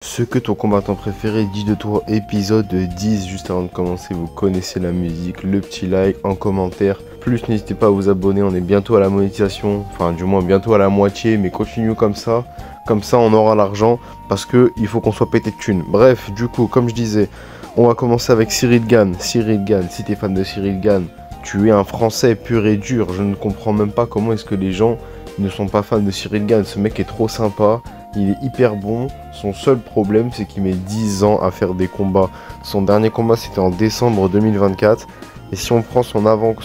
Ce que ton combattant préféré dit de toi, épisode 10. Juste avant de commencer, vous connaissez la musique, le petit like en commentaire. Plus n'hésitez pas à vous abonner, on est bientôt à la monétisation, enfin du moins bientôt à la moitié, mais continuez comme ça on aura l'argent, parce que il faut qu'on soit pété de thunes. Bref, du coup, comme je disais, on va commencer avec Cyril Gane. Cyril Gane, si t'es fan de Cyril Gane, tu es un Français pur et dur. Je ne comprends même pas comment est-ce que les gens ne sont pas fans de Cyril Gane. Ce mec est trop sympa. Il est hyper bon, son seul problème c'est qu'il met 10 ans à faire des combats. Son dernier combat c'était en décembre 2024. Et si on prend son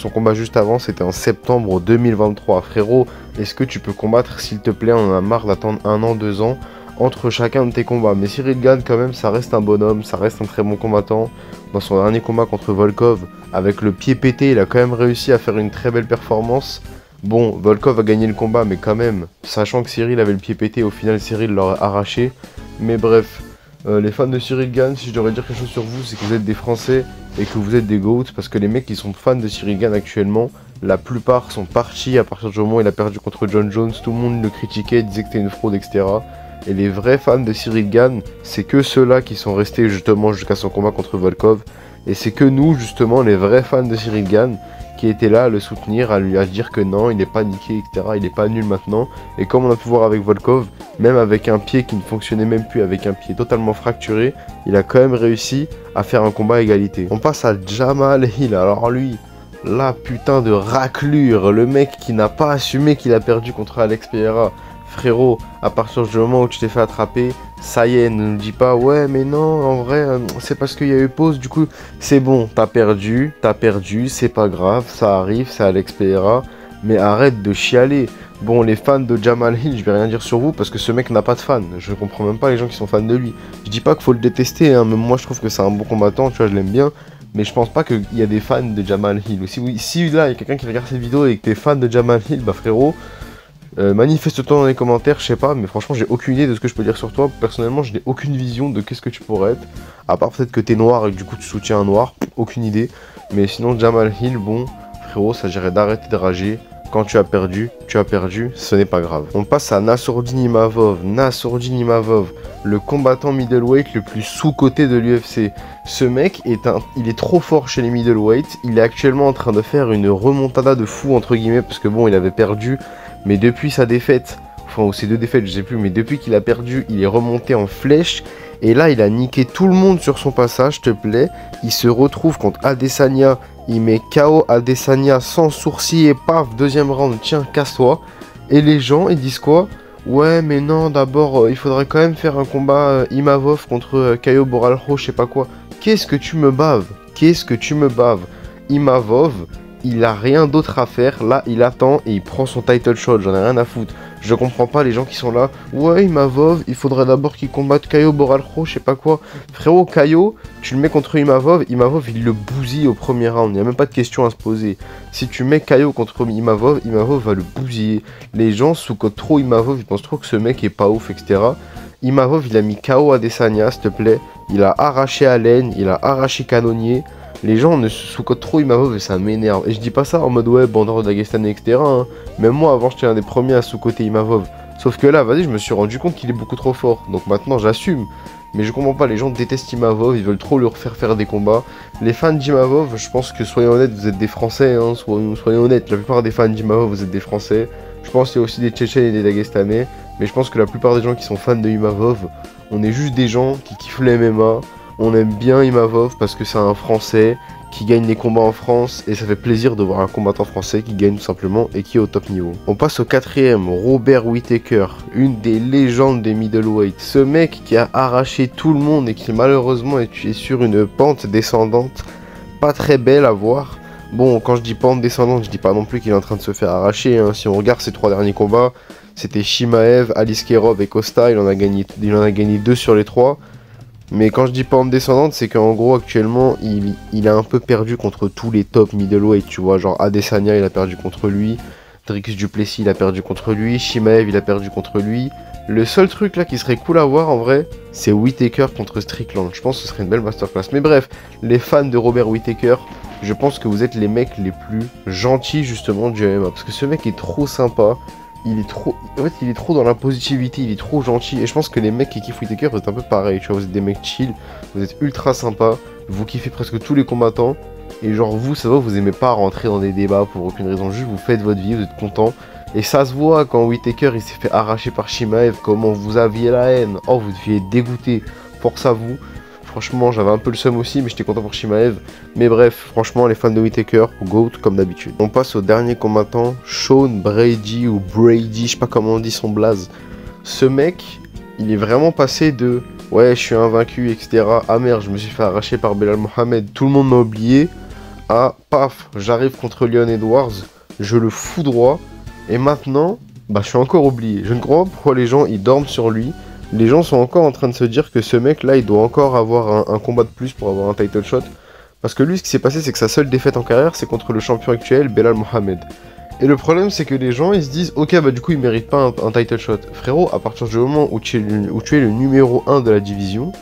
combat juste avant, c'était en septembre 2023. Frérot, est-ce que tu peux combattre s'il te plaît? On en a marre d'attendre 1 an, 2 ans entre chacun de tes combats. Mais Cyril Gane quand même, ça reste un bonhomme, ça reste un très bon combattant. Dans son dernier combat contre Volkov, avec le pied pété, il a quand même réussi à faire une très belle performance. Bon, Volkov a gagné le combat, mais quand même, sachant que Cyril avait le pied pété, au final Cyril l'aurait arraché. Mais bref, les fans de Cyril Gane, si je devrais dire quelque chose sur vous, c'est que vous êtes des Français et que vous êtes des GOAT, parce que les mecs qui sont fans de Cyril Gane actuellement, la plupart sont partis à partir du moment où il a perdu contre John Jones. Tout le monde le critiquait, disait que c'était une fraude, etc. Et les vrais fans de Cyril Gane, c'est que ceux-là qui sont restés justement jusqu'à son combat contre Volkov. Et c'est que nous, justement, les vrais fans de Cyril Gane, qui était là à le soutenir, à lui dire que non, il n'est pas niqué, etc. Il n'est pas nul maintenant. Et comme on a pu voir avec Volkov, même avec un pied qui ne fonctionnait même plus, avec un pied totalement fracturé, il a quand même réussi à faire un combat à égalité. On passe à Jamal Hill. Alors lui, la putain de raclure, le mec qui n'a pas assumé qu'il a perdu contre Alex Pereira. Frérot, à partir du moment où tu t'es fait attraper, ça y est, ne nous dis pas ouais mais non, en vrai c'est parce qu'il y a eu pause, du coup c'est bon, t'as perdu, c'est pas grave, ça arrive, c'est Alex Pereira, mais arrête de chialer. Bon, les fans de Jamal Hill, je vais rien dire sur vous parce que ce mec n'a pas de fans, je comprends même pas les gens qui sont fans de lui. Je dis pas qu'il faut le détester, hein, même moi je trouve que c'est un bon combattant, tu vois, je l'aime bien, mais je pense pas qu'il y a des fans de Jamal Hill. Ou si là il y a quelqu'un qui regarde cette vidéo et que t'es fan de Jamal Hill, bah frérot, manifeste-toi dans les commentaires, je sais pas, mais franchement j'ai aucune idée de ce que je peux dire sur toi. Personnellement je n'ai aucune vision de qu'est-ce que tu pourrais être, à part peut-être que t'es noir et que du coup tu soutiens un noir, aucune idée. Mais sinon Jamal Hill, bon frérot, ça dirait d'arrêter de rager. Quand tu as perdu, ce n'est pas grave. On passe à Nassourdine Imavov. Nassourdine Imavov, le combattant middleweight le plus sous-coté de l'UFC. Ce mec il est trop fort chez les middleweight. Il est actuellement en train de faire une remontada de fou entre guillemets, parce que bon il avait perdu. Mais depuis sa défaite, enfin ou ses deux défaites, je sais plus, mais depuis qu'il a perdu, il est remonté en flèche. Et là, il a niqué tout le monde sur son passage, s'il te plaît. Il se retrouve contre Adesanya. Il met KO Adesanya sans sourcil et paf, deuxième round, tiens, casse-toi. Et les gens, ils disent quoi? Ouais, mais non, d'abord, il faudrait quand même faire un combat Imavov contre Caio Borralho, je sais pas quoi. Qu'est-ce que tu me baves? Qu'est-ce que tu me baves? Imavov, il a rien d'autre à faire, là il attend et il prend son title shot, j'en ai rien à foutre. Je comprends pas les gens qui sont là, ouais Imavov, il faudrait d'abord qu'il combatte Caio Borralho, je sais pas quoi. Frérot, Caio, tu le mets contre Imavov, Imavov il le bousille au premier round, il n'y a même pas de question à se poser. Si tu mets Caio contre Imavov, Imavov va le bousiller. Les gens sous-cotent trop Imavov, ils pensent trop que ce mec est pas ouf, etc. Imavov il a mis KO Adesanya, s'il te plaît, il a arraché Allen, il a arraché Cannonier. Les gens ne sous-cotent trop Imavov et ça m'énerve. Et je dis pas ça en mode ouais, bandeur dagestanais, etc. Hein. Même moi, avant, j'étais un des premiers à sous-coter Imavov. Sauf que là, vas-y, je me suis rendu compte qu'il est beaucoup trop fort. Donc maintenant, j'assume. Mais je comprends pas, les gens détestent Imavov, ils veulent trop lui refaire faire des combats. Les fans d'Imavov, je pense que, soyons honnêtes, vous êtes des Français. Hein, soyons honnêtes, la plupart des fans d'Imavov, vous êtes des Français. Je pense qu'il y a aussi des Tchétchènes et des Dagestanais. Mais je pense que la plupart des gens qui sont fans de Imavov, on est juste des gens qui kiffent les MMA. On aime bien Imavov parce que c'est un Français qui gagne les combats en France et ça fait plaisir de voir un combattant français qui gagne tout simplement et qui est au top niveau. On passe au quatrième, Robert Whittaker, une des légendes des middleweight. Ce mec qui a arraché tout le monde et qui malheureusement est sur une pente descendante pas très belle à voir. Bon, quand je dis pente descendante, je dis pas non plus qu'il est en train de se faire arracher. Hein. Si on regarde ses 3 derniers combats, c'était Chimaev, Aliskerov et Costa. Il en a gagné 2 sur les 3. Mais quand je dis pente descendante, c'est qu'en gros, actuellement, il a un peu perdu contre tous les top middleweight, tu vois. Genre Adesanya, il a perdu contre lui. Dricus du Plessis, il a perdu contre lui. Chimaev, il a perdu contre lui. Le seul truc là qui serait cool à voir en vrai, c'est Whittaker contre Strickland. Je pense que ce serait une belle masterclass. Mais bref, les fans de Robert Whittaker, je pense que vous êtes les mecs les plus gentils justement du MMA. Parce que ce mec est trop sympa. il est trop... En fait, il est trop dans la positivité, il est trop gentil. Et je pense que les mecs qui kiffent Whittaker, vous êtes un peu pareil, tu vois, vous êtes des mecs chill, vous êtes ultra sympas, vous kiffez presque tous les combattants. Et genre vous, ça va, vous aimez pas rentrer dans des débats pour aucune raison, juste vous faites votre vie, vous êtes content. Et ça se voit quand Whittaker il s'est fait arracher par Chimaev, comment vous aviez la haine. Oh, vous deviez être dégoûté, force à vous. Franchement, j'avais un peu le seum aussi, mais j'étais content pour Chimaev. Mais bref, franchement, les fans de Whittaker, GOAT comme d'habitude. On passe au dernier combattant, Sean Brady ou Brady, je sais pas comment on dit son blaze. Ce mec, il est vraiment passé de ouais, je suis invaincu, etc. Ah merde, je me suis fait arracher par Belal Mohamed, tout le monde m'a oublié. Ah, paf, j'arrive contre Leon Edwards, je le foudroie. Et maintenant, bah, je suis encore oublié. Je ne comprends pas pourquoi les gens, ils dorment sur lui. Les gens sont encore en train de se dire que ce mec-là, il doit encore avoir un combat de plus pour avoir un title shot. Parce que lui, ce qui s'est passé, c'est que sa seule défaite en carrière, c'est contre le champion actuel, Belal Mohamed. Et le problème, c'est que les gens, ils se disent, ok, bah du coup, il mérite pas un title shot. Frérot, à partir du moment où tu es le numéro 1 de la division,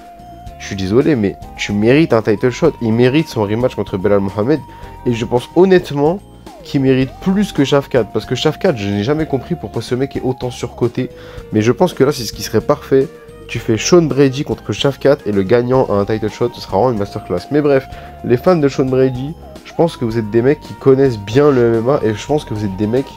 je suis désolé, mais tu mérites un title shot. Il mérite son rematch contre Belal Mohamed. Et je pense honnêtement qu'il mérite plus que Shafkat. Parce que Shafkat, je n'ai jamais compris pourquoi ce mec est autant surcoté. Mais je pense que là, c'est ce qui serait parfait. Tu fais Sean Brady contre Shafkat et le gagnant a un title shot. Ce sera vraiment une masterclass. Mais bref, les fans de Sean Brady, je pense que vous êtes des mecs qui connaissent bien le MMA. Et je pense que vous êtes des mecs,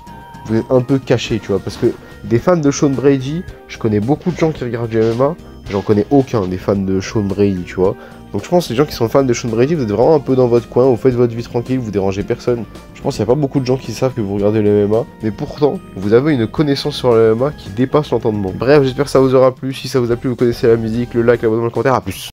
vous êtes un peu cachés, tu vois. Parce que des fans de Sean Brady, je connais beaucoup de gens qui regardent du MMA. J'en connais aucun des fans de Sean Brady, tu vois. Donc je pense que les gens qui sont fans de Sean Brady, vous êtes vraiment un peu dans votre coin, vous faites votre vie tranquille, vous dérangez personne. Je pense qu'il n'y a pas beaucoup de gens qui savent que vous regardez le MMA, mais pourtant, vous avez une connaissance sur le MMA qui dépasse l'entendement. Bref, j'espère que ça vous aura plu. Si ça vous a plu, vous connaissez la musique, le like, l'abonnement, le commentaire. À plus.